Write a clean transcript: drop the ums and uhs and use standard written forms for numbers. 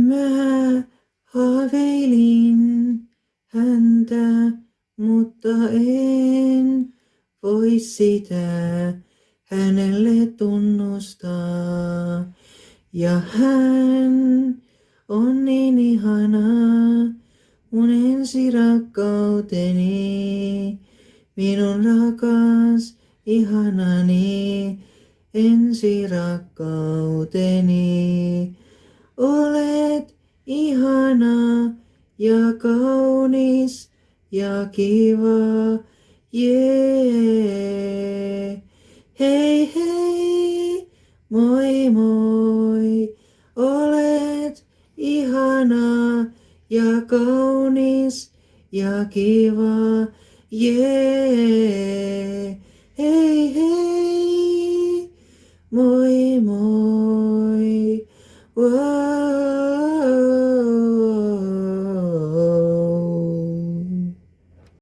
Mä haaveilin häntä, mutta en voi sitä hänelle tunnustaa. Ja hän on niin ihana, mun ensirakkauteni, minun rakas ihanani, ensirakkauteni. Olet ihana ja kaunis ja kiva, jee. Hei hei, moi moi, olet ihana ja kaunis ja kiva, jee. Hei hei, moi moi. Whoa.